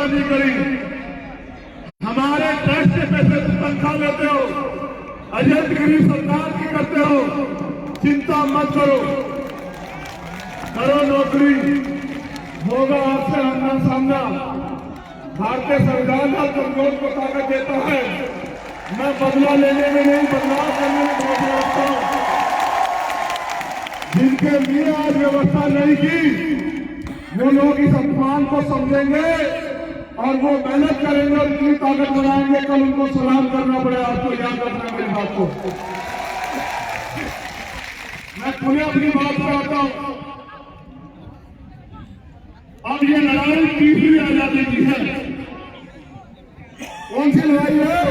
नहीं करी। हमारे टैक्स के पैसे तनख्वाह लेते हो, एजेंटगिरी सरकार की करते हो, चिंता मत करो, करो नौकरी, होगा आपसे आमना सामना। भारतीय संविधान हर कमजोर को ताकत देता है। मैं बदला लेने में नहीं, बदलाव करने में बहुत रखता हूं। जिनके लिए आज व्यवस्था नहीं की, वो लोग इस अपमान को समझेंगे और वो मेहनत करेंगे और इतनी ताकत बनाएंगे, कल उनको सलाम करना पड़ेगा। आपको याद रखना मेरी बात को। मैं पुनः अपनी बात पर आता हूं। अब ये लड़ाई तीसरी आजादी की है। कौन सी लड़ाई है?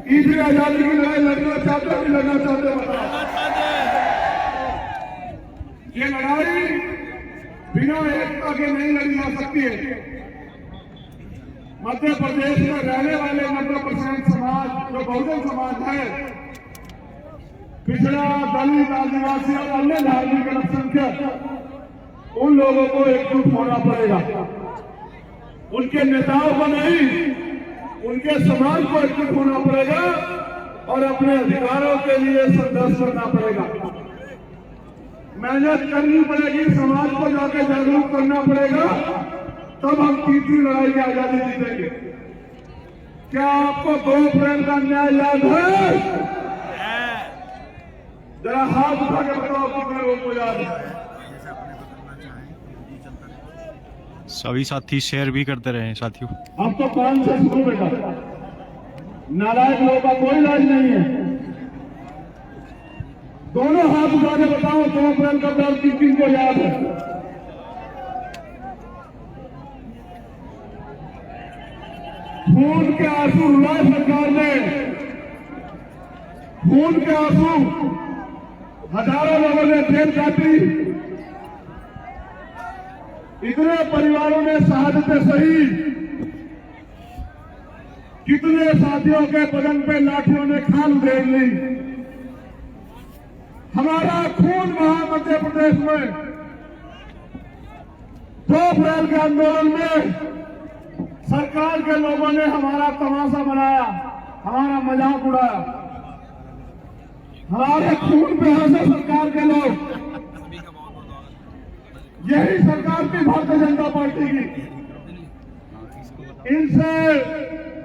तीसरी आजादी की लड़ाई लड़ना चाहते हो कि लड़ना चाहते हो? बताओ। ये लड़ाई बिना एकता के नहीं लड़ी जा सकती है। मध्य प्रदेश में रहने वाले 90% समाज जो बहुजन समाज है, पिछड़ा, दलित, आदिवासी और अन्य धार्मिक अल्पसंख्यक, उन लोगों को एकजुट होना पड़ेगा। उनके नेताओं को नहीं, उनके समाज को एकजुट होना पड़ेगा और अपने अधिकारों के लिए संघर्ष करना पड़ेगा। मेहनत करनी पड़ेगी, समाज को जाकर जागरूक करना पड़ेगा, तब हम तीसरी लड़ाई की आजादी जीतेंगे। क्या आपको 2 अप्रैल का न्याय याद है? जरा हाथ उठा के बताओ कितने लोगों को याद है। सभी साथी शेयर भी करते रहे साथियों। अब तो कान से सुनो बेटा, नारायण लोगों का कोई इलाज नहीं है। दोनों हाथ उठा के बताओ 2 अप्रैल का दर्द किन को याद है? खून के आंसू रुलाए सरकार ने, खून के आंसू, हजारों लोगों ने जेल काटी, इतने परिवारों ने शहादतें सही, कितने साथियों के बदन पे लाठियों ने खाल उधेड़ ली। हमारा खून वहां मध्य प्रदेश में 2 अप्रैल के आंदोलन में सरकार के लोगों ने हमारा तमाशा बनाया, हमारा मजाक उड़ाया। हमारे खून पे हंसे सरकार के लोग। यही सरकार थी भारतीय जनता पार्टी की। इनसे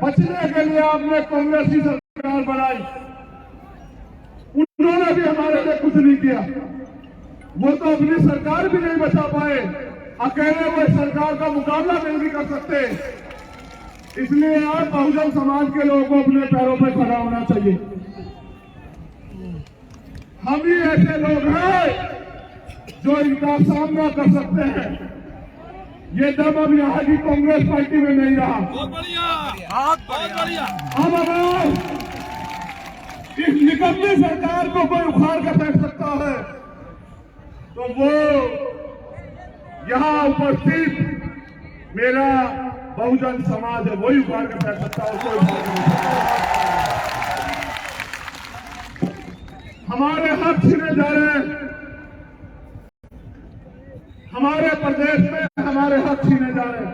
बचने के लिए आपने कांग्रेस की सरकार बनाई। उन्होंने भी हमारे लिए कुछ नहीं किया। वो तो अपनी सरकार भी नहीं बचा पाए, अकेले वो सरकार का मुकाबला नहीं भी कर सकते। इसलिए आप बहुजन समाज के लोगों को अपने पैरों पर खड़ा होना चाहिए। हम ही ऐसे लोग हैं जो इनका सामना कर सकते हैं। ये दम अब यहाँ की कांग्रेस पार्टी में नहीं रहा। बहुत बढ़िया, बहुत बढ़िया। अब अगर इस निकम्मी सरकार को कोई उखाड़ कर फेंक सकता है तो वो यहाँ उपस्थित मेरा बहुजन समाज है, वही उखाड़ कर फेंक सकता है। कोई उखाड़ नहीं सकता। हमारे हक छीने जा रहे हैं, हमारे प्रदेश में हमारे हक छीने जा रहे हैं,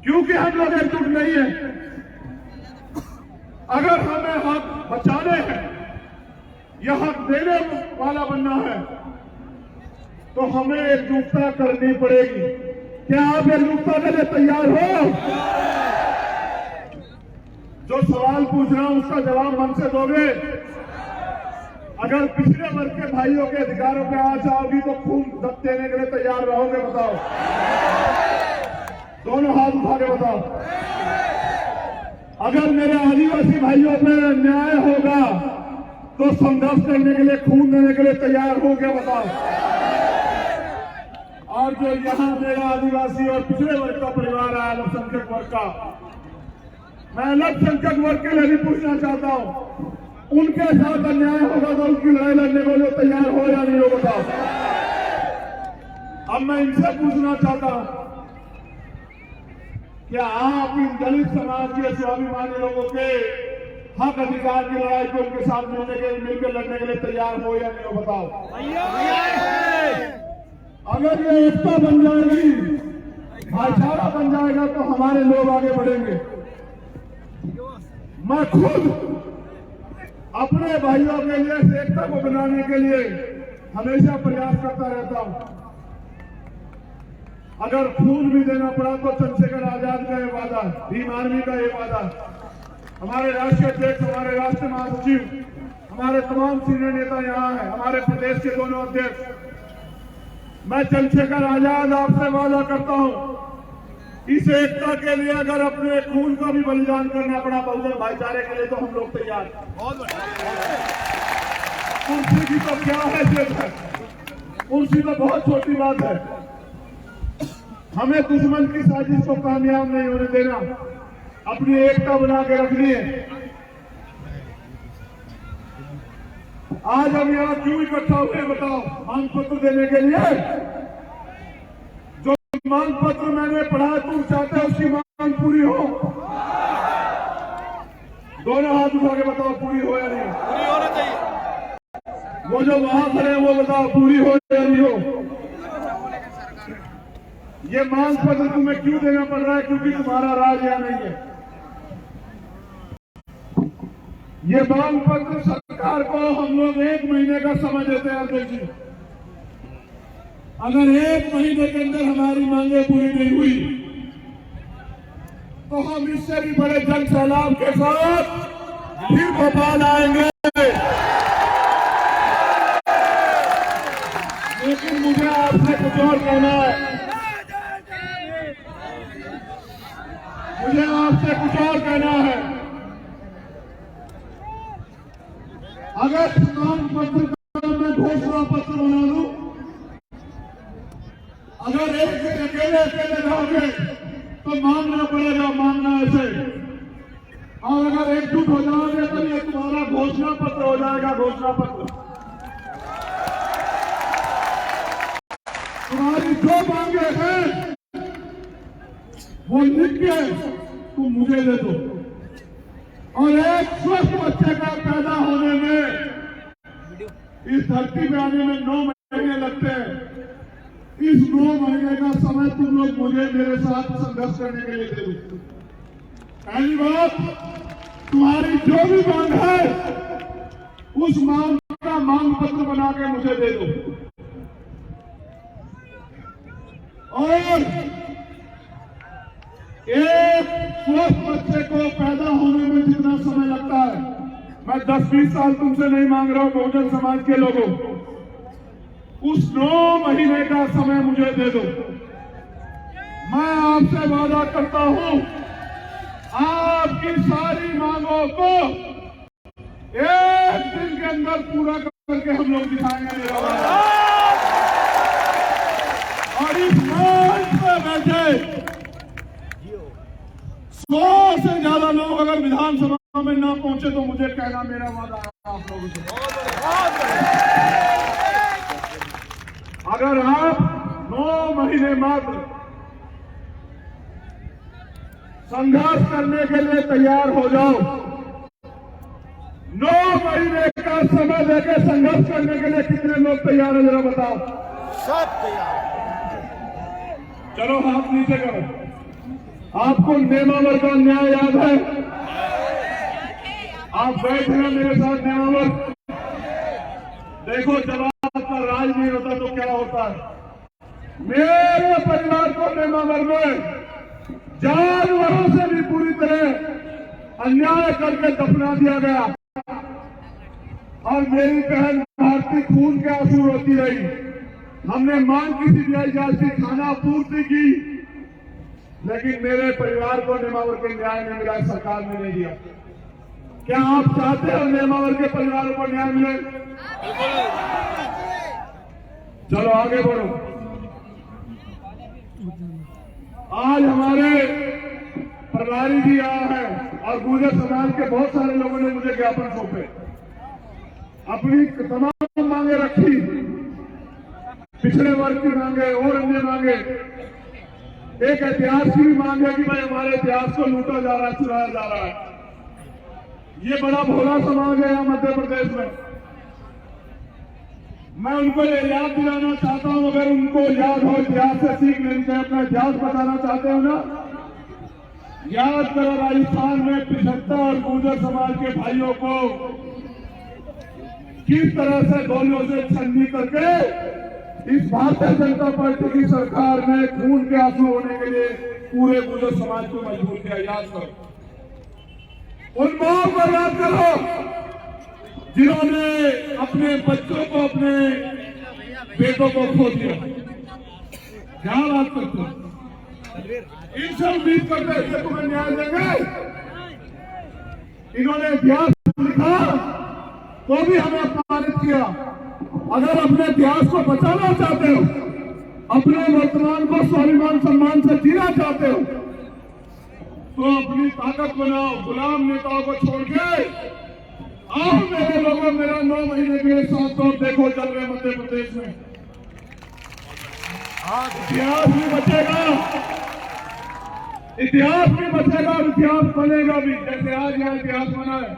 क्योंकि हम लोग एकजुट नहीं है। अगर हमें हक बचाने हैं या हक देने वाला बनना है तो हमें एकजुटता करनी पड़ेगी। क्या आप एकजुटता के लिए तैयार हो? जो सवाल पूछ रहा हूं उसका जवाब मन से दोगे? अगर पिछड़े वर्ग के भाइयों के अधिकारों पे आ जाओगी तो खून देने के लिए तैयार रहोगे? बताओ, दोनों हाथ उठा के बताओ। अगर मेरे आदिवासी भाइयों पे न्याय होगा तो संघर्ष करने के लिए, खून देने के लिए तैयार होगे? बताओ। और जो यहाँ मेरा आदिवासी और पिछड़े वर्ग का परिवार है, अल्पसंख्यक वर्ग का, मैं अल्पसंख्यक वर्ग के लिए भी पूछना चाहता हूं, उनके साथ अन्याय होगा तो उनकी लड़ाई लड़ने को जो तैयार हो या नहीं हो? बताओ। अब मैं इनसे पूछना चाहता हूं, क्या आप इन दलित समाज के स्वाभिमानी लोगों के हक अधिकार की लड़ाई को उनके साथ मिलकर लड़ने के लिए तैयार हो या नहीं हो? बताओ। अगर ये एकता बन जाएगी, भाईचारा बन जाएगा तो हमारे लोग आगे बढ़ेंगे। मैं खुद अपने भाइयों के लिए इस एकता को बनाने के लिए हमेशा प्रयास करता रहता हूं। अगर खून भी देना पड़ा तो चंद्रशेखर आजाद का ये वादा, भीम आर्मी का ये वादा, हमारे राष्ट्रीय अध्यक्ष, हमारे राष्ट्रीय महासचिव, हमारे तमाम सीनियर नेता यहाँ हैं, हमारे प्रदेश के दोनों अध्यक्ष, मैं चंद्रशेखर आजाद आपसे वादा करता हूं, इस एकता के लिए अगर अपने खून का भी बलिदान करना पड़ा बहुजन भाईचारे के लिए तो हम लोग तैयार हैं। कुर्सी की तो क्या हैसियत है, कुर्सी तो बहुत छोटी बात है। हमें दुश्मन की साजिश को कामयाब नहीं होने देना, अपनी एकता बना के रखनी है। आज हम यहाँ क्यों इकट्ठा हुए बताओ? मांग पत्र देने के लिए। जो मांग पत्र मैंने पढ़ा, तुम चाहते हो उसकी मांग पूरी हो? दोनों हाथ उठा के बताओ पूरी हो या नहीं? पूरी होना चाहिए। वो जो वहां खड़े हैं वो बताओ पूरी हो या नहीं हो? ये मांग पत्र तुम्हें क्यों देना पड़ रहा है? क्योंकि तुम्हारा राज यहाँ नहीं है। ये मांग पत्र सरकार को हम लोग 1 महीने का समय देते हैं अध्यक्ष जी। अगर 1 महीने के अंदर हमारी मांगे पूरी नहीं हुई तो हम इससे भी बड़े जन सैलाब के साथ फिर भोपाल आएंगे। लेकिन मुझे आपसे कुछ और कहना है, मुझे आपसे कुछ और कहना है। अगर मांग पत्र का मैं घोषणा पत्र बना लूं, अगर एक से अकेले रहोगे तो मांगना पड़ेगा, मांगना ऐसे। और अगर एकजुट हो जाओगे तो ये तुम्हारा घोषणा पत्र हो जाएगा, घोषणा पत्र। तुम्हारी जो मांगे हैं वो लिख के तुम मुझे दे दो। और एक स्वस्थ बच्चे का पैदा होने में, इस धरती में आने में 9 महीने लगते हैं। इस 9 महीने का समय तुम लोग मुझे मेरे साथ संघर्ष करने के लिए दे दो। पहली बात, तुम्हारी जो भी मांग है उस मांग का मांग पत्र बना के मुझे दे दो। और एक स्वस्थ बच्चे को पैदा होने में जितना समय लगता है, मैं 10-20 साल तुमसे नहीं मांग रहा हूं बहुजन समाज के लोगों, उस 9 महीने का समय मुझे दे दो। मैं आपसे वादा करता हूं, आपकी सारी मांगों को 1 दिन के अंदर पूरा करके हम लोग दिखाएंगे, मेरा वादा। और इस मंच पे बैठे 100 से ज्यादा लोग अगर विधानसभा में ना पहुंचे तो मुझे कहना, मेरा वादा है आप लोगों से। अगर आप 9 महीने मात्र संघर्ष करने के लिए तैयार हो जाओ, 9 महीने का समय देकर संघर्ष करने के लिए कितने लोग तैयार हैं जरा बताओ? सब तैयार। चलो हाथ नीचे करो। आपको नेमावर का न्याय याद है? आप बैठे हैं मेरे साथ नेमावर। देखो, जब आपका राज नहीं होता तो क्या होता है। मेरे परिवार को नेमावर में जानवरों से भी पूरी तरह अन्याय करके दफना दिया गया और मेरी बहन भारती खून के आंसू रोती रही। हमने मांग की सीबीआई जांच की, खाना पूर्ति की, लेकिन मेरे परिवार को नेमावर के न्याय नहीं मिला, सरकार ने नहीं दिया। क्या आप चाहते हो नेमावर के परिवारों को न्याय मिले? चलो आगे बढ़ो। आज हमारे प्रभारी जी आए हैं और गुर्जर समाज के बहुत सारे लोगों ने मुझे ज्ञापन सौंपे, अपनी तमाम मांगे रखी, पिछड़े वर्ग की मांगे और अन्य मांगे। एक इतिहास की भी मांग है कि भाई हमारे इतिहास को लूटा जा रहा है, चुराया जा रहा है। ये बड़ा भोला समाज है यहाँ मध्य प्रदेश में। मैं उनको ये याद दिलाना चाहता हूं, अगर उनको याद हो, इतिहास से सीख लेनी चाहिए, अपना इतिहास बताना चाहते हो ना, याद करो राजस्थान में 75 गुर्जर समाज के भाइयों को किस तरह से गोलियों से छलनी करके इस भारतीय जनता पार्टी की सरकार ने खून के आंसू होने के लिए पूरे गुर्जर समाज को मजबूर किया। याद करो, उन माओं को याद करो जिन्होंने अपने बच्चों को, अपने बेटों को खो दिया। क्या बात करते हो? इनसे उम्मीद करते हैं कि तुम्हें न्याय देंगे। इन्होंने इतिहास लिखा तो भी हमें अपमानित किया। अगर अपने इतिहास को बचाना चाहते हो, अपने वर्तमान को स्वाभिमान सम्मान से जीना चाहते हो, तो अपनी ताकत बनाओ, गुलाम नेताओं को छोड़ के आओ मेरे लोगों, मेरा 9 महीने के लिए साथ दो, देखो चल रहे मध्य प्रदेश में इतिहास भी बचेगा, इतिहास भी बचेगा और इतिहास बनेगा भी। जैसे आज यहाँ इतिहास बना है,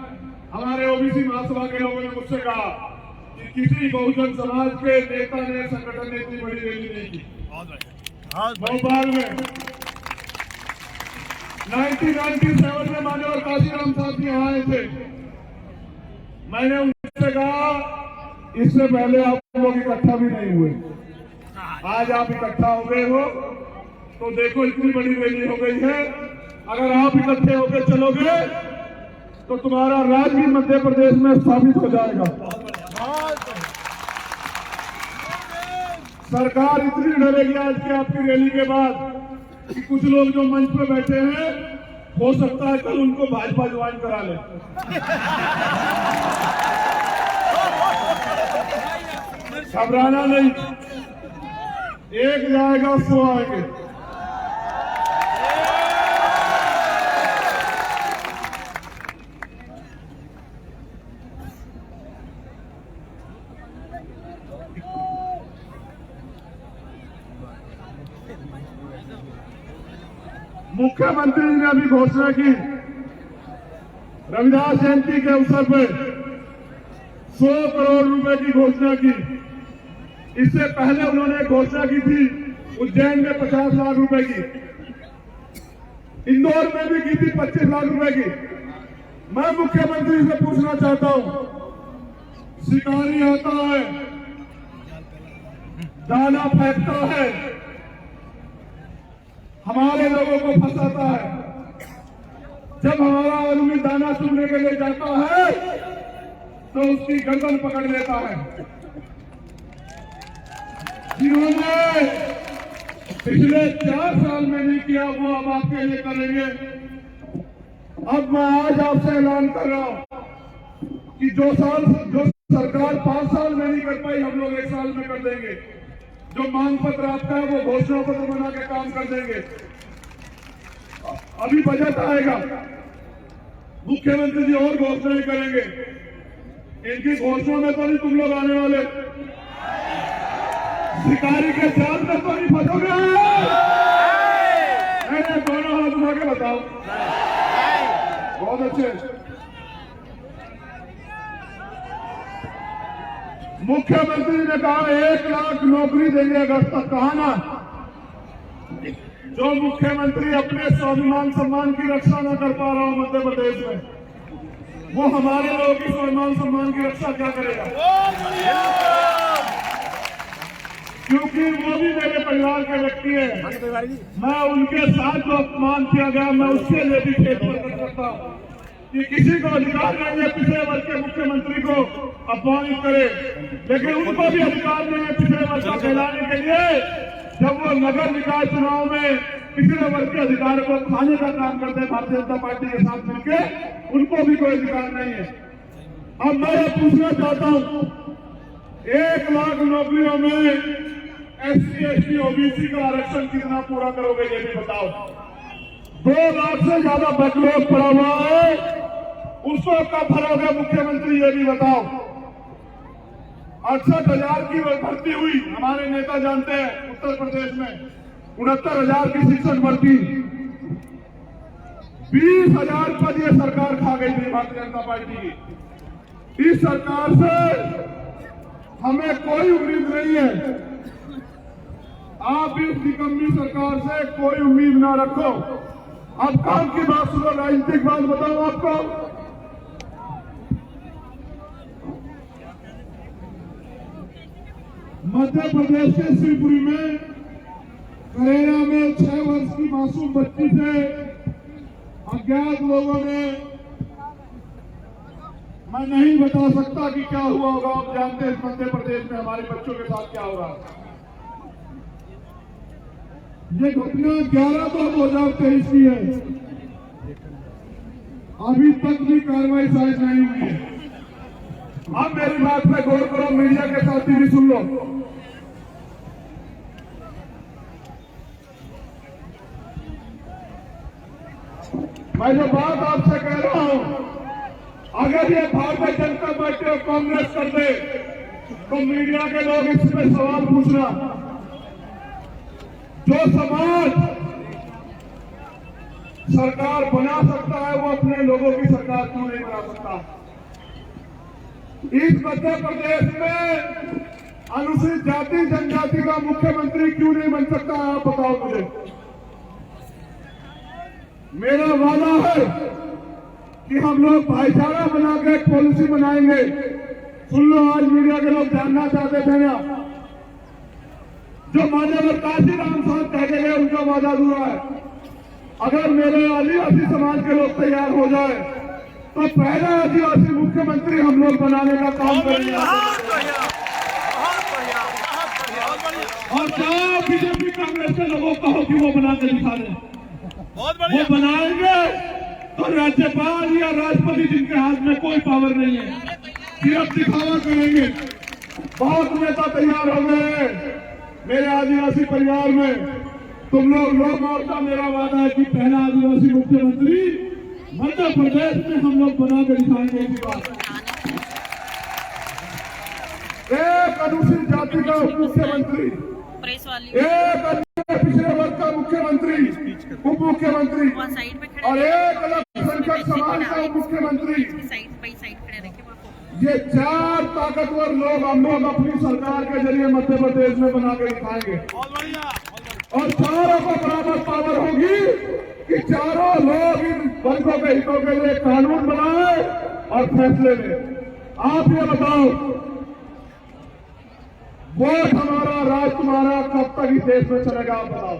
हमारे ओबीसी महासभा के लोगों ने मुझसे कहा कि किसी बहुजन समाज के नेता ने, संगठन ने इतनी बड़ी रैली नहीं की। भोपाल में 1997 में माननीय काशीराम साहब जी यहाँ आए थे। मैंने उनसे कहा इससे पहले आप लोग इकट्ठा भी नहीं हुए, आज आप इकट्ठा हो गए हो तो देखो इतनी बड़ी रैली हो गई है। अगर आप इकट्ठे होकर चलोगे तो तुम्हारा राज भी मध्य प्रदेश में स्थापित हो जाएगा। सरकार इतनी डरेगी आज की आपकी रैली के बाद कि कुछ लोग जो मंच पे बैठे हैं, हो सकता है कल उनको भाजपा ज्वाइन करा ले। घबराना नहीं, एक जाएगा 100 आएंगे। मुख्यमंत्री ने अभी घोषणा की, रविदास जयंती के अवसर पर 100 करोड़ रुपए की घोषणा की। इससे पहले उन्होंने घोषणा की थी उज्जैन में 50 लाख रुपए की, इंदौर में भी की थी 25 लाख रुपए की। मैं मुख्यमंत्री से पूछना चाहता हूं, शिकारी आता है, दाना फेंकता है, हमारे लोगों को फंसाता है, जब हमारा आदमी दाना चुनने के लिए जाता है तो उसकी गर्दन पकड़ लेता है। जिन्होंने पिछले 4 साल में नहीं किया वो अब आपके लिए करेंगे। अब मैं आज आपसे ऐलान कर रहा हूं कि जो सरकार 5 साल में नहीं कर पाई, हम लोग 1 साल में कर देंगे। जो मांग पत्र आपका है वो घोषणा पत्र बना के काम कर देंगे। अभी बजट आएगा, मुख्यमंत्री जी और घोषणाएं करेंगे। इनकी घोषणा में तो नहीं तुम लोग आने वाले, शिकारी के जाल में तो नहीं फंसोगे। नहीं, दोनों हाथ उठा के बताओ। बहुत अच्छे। मुख्यमंत्री ने कहा 1 लाख नौकरी देंगे अगस्त तक। कहा ना, जो मुख्यमंत्री अपने स्वाभिमान सम्मान की रक्षा न कर पा रहा हो मध्य प्रदेश में, वो हमारे लोगों की स्वाभिमान सम्मान की रक्षा क्या करेगा? क्योंकि वो भी मेरे परिवार के व्यक्ति है। मैं उनके साथ जो अपमान किया गया, मैं उसके लिए भी खेत प्रकट करता हूं कि किसी को अधिकार नहीं है पिछड़े वर्ग के मुख्यमंत्री को अपमानित करे, लेकिन उनको भी अधिकार नहीं है पिछड़े वर्ग का कहलाने के लिए। जब वो नगर निकाय चुनाव में पिछड़े वर्ग के अधिकार को खाने का काम करते हैं भारतीय जनता पार्टी के साथ मिलकर, उनको भी कोई अधिकार नहीं है। अब मैं ये पूछना चाहता हूं, 1 लाख नौकरियों में SC, ST, OBC का आरक्षण कितना पूरा करोगे ये भी बताओ। 2 लाख से ज्यादा बैकलॉग पड़ा हुआ है, उसको कब भरोगे मुख्यमंत्री ये भी बताओ। 68,000 की भर्ती हुई, हमारे नेता जानते हैं उत्तर प्रदेश में 69,000 की शिक्षक भर्ती, 20,000 पद ये सरकार खा गई थी भारतीय जनता पार्टी की। इस सरकार से हमें कोई उम्मीद नहीं है। आप इस निकम्मी सरकार से कोई उम्मीद ना रखो। अब काम की बात सुनो, राजनीतिक बात बताओ आपको। मध्य प्रदेश के शिवपुरी में करेरा में 6 वर्ष की मासूम बच्ची से अज्ञात लोगों ने, मैं नहीं बता सकता कि क्या हुआ होगा, आप जानते हैं मध्य प्रदेश में हमारे बच्चों के साथ क्या हो रहा है। ये घटना 11/2/2023 की है। अभी तक भी कार्रवाई शायद नहीं हुई है। अब मेरी बात पे गौर करो, मीडिया के साथी भी सुन लो। मैं जो बात आपसे कह रहा हूं, अगर ये भारतीय जनता पार्टी और कांग्रेस कर दे तो मीडिया के लोग इस पे सवाल पूछना। जो समाज सरकार बना सकता है वो अपने लोगों की सरकार क्यों नहीं बना सकता? इस मध्य प्रदेश में अनुसूचित जाति जनजाति का मुख्यमंत्री क्यों नहीं बन सकता? आप बताओ मुझे। मेरा वादा है कि हम लोग भाईचारा बना के एक पॉलिसी बनाएंगे। सुन लो, आज मीडिया के लोग जानना चाहते थे ना, जो मान्यवर काशीराम साहब कह के गए उनका वादा हुआ है। अगर मेरे आदिवासी समाज के लोग तैयार हो जाए तो पहला आदिवासी मुख्यमंत्री हम लोग बनाने का काम करेंगे। और क्या बीजेपी कांग्रेस के लोगों को कहो कि वो बना के दिखा दें, वो बनाएंगे तो राज्यपाल या राष्ट्रपति जिनके हाथ में कोई पावर नहीं है, सिर्फ दिखावा करेंगे। बहुत नेता तैयार हो गए हैं मेरे आदिवासी परिवार में। तुम लोग मोर्चा, मेरा वादा है कि पहला आदिवासी मुख्यमंत्री मध्य प्रदेश में हम लोग बना के दिखाएंगे। इसी बात एक अनुसूचित जाति का मुख्यमंत्री, एक पिछड़े वर्ग का मुख्यमंत्री, उप मुख्यमंत्री और एक अल्पसंख्यक समाज का मुख्यमंत्री। ये 4 ताकतवर लोग हम लोग अपनी सरकार के जरिए मध्य प्रदेश में बना के दिखाएंगे। और चारों को बराबर पावर होगी कि चारों लोग इन वर्गों के हितों के लिए कानून बनाए और फैसले लें। आप ये बताओ, वोट हमारा, राज तुम्हारा, कब तक इस देश में चलेगा? आप बताओ।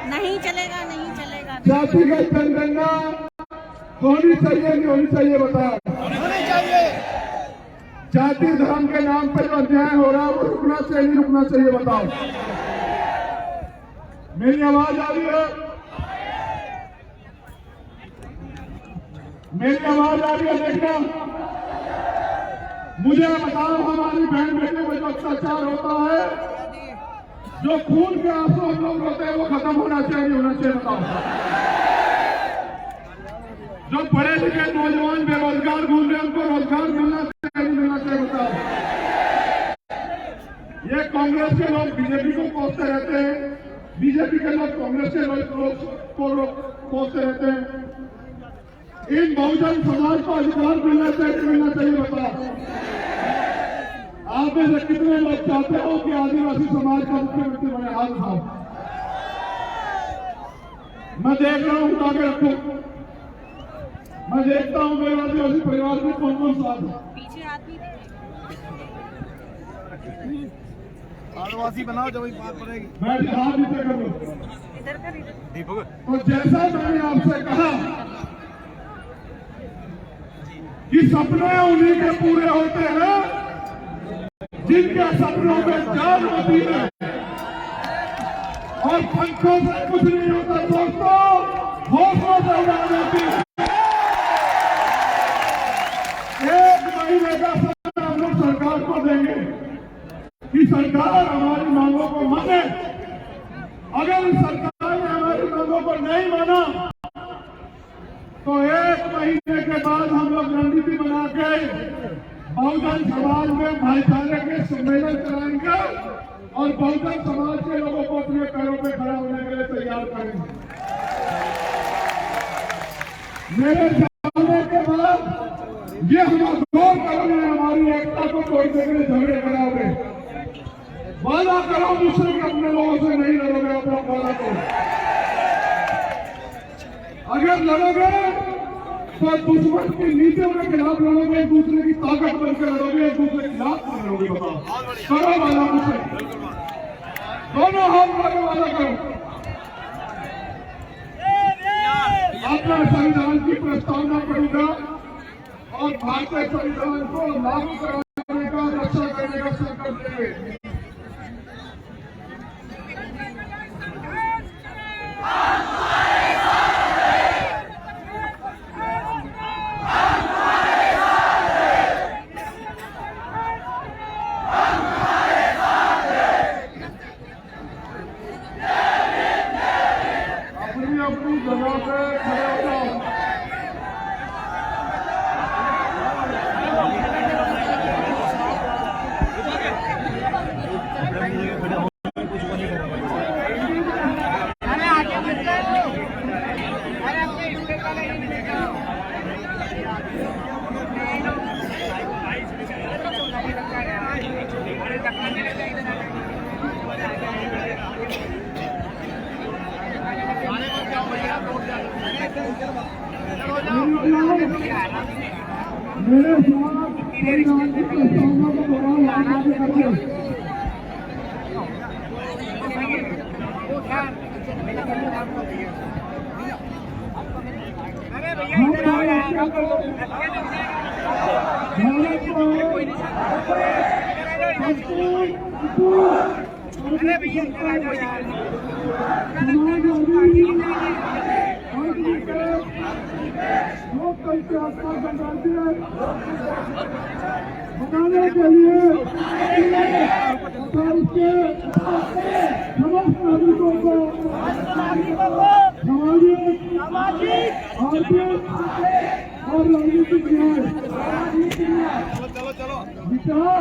नहीं चलेगा, नहीं चलेगा। जातिगत जनगणना होनी चाहिए, नहीं होनी चाहिए? बताओ। होनी चाहिए। जाति धर्म के नाम पर जो अन्याय हो रहा है वो रुकना चाहिए, नहीं रुकना चाहिए? बताओ। मेरी आवाज आ रही है? मेरी आवाज आ रही है? देखना, मुझे बताओ, हमारी बहन बेटे पर जो अत्याचार होता है, जो खून के आंसू हम लोग रोते हैं, वो खत्म होना चाहिए, नहीं होना चाहिए? बताओ। जो पढ़े लिखे नौजवान बेरोजगार घूम रहे हैं, उनको रोजगार मिलना चाहिए, नहीं मिलना चाहिए? बताओ। ये कांग्रेस के लोग बीजेपी को कोसते रहते हैं, बीजेपी के लोग कांग्रेस के लोग को कोसते रहते हैं। इन बहुजन समाज को अधिकार मिलना चाहिए, नहीं मिलना चाहिए? बताओ। आप में से कितने लोग चाहते हो कि आदिवासी समाज का मुख्यमंत्री बने? हाथ उठाओ। मैं देख रहा हूं, उठा के रखो। मैं देखता हूं मेरे आदिवासी परिवार में कौन कौन साथ है। पीछे आदमी आदिवासी बनाओ, जब बात पड़ेगी। मैं भी हाथ नीचे कर लूं। इधर कर। तो जैसा मैंने आपसे कहा कि सपने उन्हीं के पूरे होते हैं जिनके सपनों में जान होती है, और पंखों से कुछ नहीं होता दोस्तों, हौसलों से उड़ान होती है। 1 महीने का समय हम लोग सरकार को देंगे कि सरकार हमारी मांगों को माने। अगर सरकार ने हमारी मांगों को नहीं माना तो 1 महीने के बाद हम लोग रणनीति बना के बहुजन समाज में भाईचारे के सम्मेलन कराएंगे और बहुजन समाज के लोगों को अपने पैरों पे खड़ा होने के लिए तैयार करेंगे। मेरे जाने के बाद ये हम गौर करेंगे, हमारी एक से नहीं लड़ोगे अपना वाला को। अगर लड़ोगे तो दुश्मन की नीतियों के खिलाफ लड़ोगे, एक दूसरे की ताकत बनकर लड़ोगे, एक दूसरे के खिलाफ लड़ोगे। बताओ करो वाला मुझसे, दोनों हाथ लगे वाला करो। अपना संविधान की प्रस्तावना करूंगा और भारतीय संविधान को लागू कराने का, रक्षा करने का संकल्प लेंगे। अपनी जगह पे खड़े हो जाओ। मेरे साथ संविधान की प्रस्तावना को दोहराओ, आगे करते हैं। लोकतंत्र के आसपास बनाने के लिए समस्त नागरिकों को सामाजिक, आर्थिक और राजनीतिक न्याय, विचार,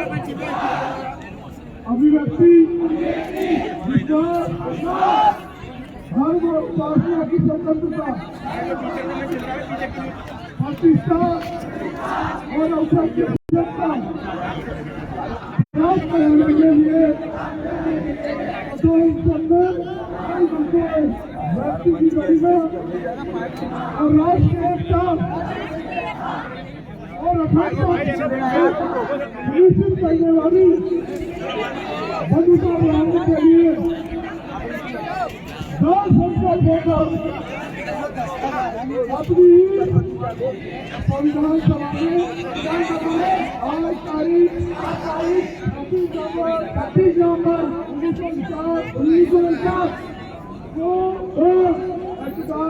अभिव्यक्ति, विचार, धर्म और उपासना की स्वतंत्रता, प्रतिष्ठा और अवसर की स्वतंत्रता प्राप्त करने के लिए तो व्यक्ति की गरिमा और राष्ट्रीय एकता और अखंडता सुनिश्चित करने वाली भूमिका निभाने के लिए संकल्प होकर अपनी संविधान सभा में आज तारीख 31 नवंबर 1949 को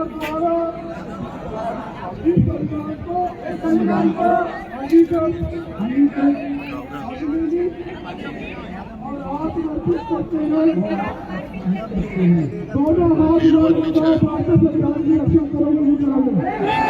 द्वारा इस संविधान को अंगीकृत और आत्मर्पित करते हैं। दोनों हाथ भारत संविधान की रक्षा करोगे।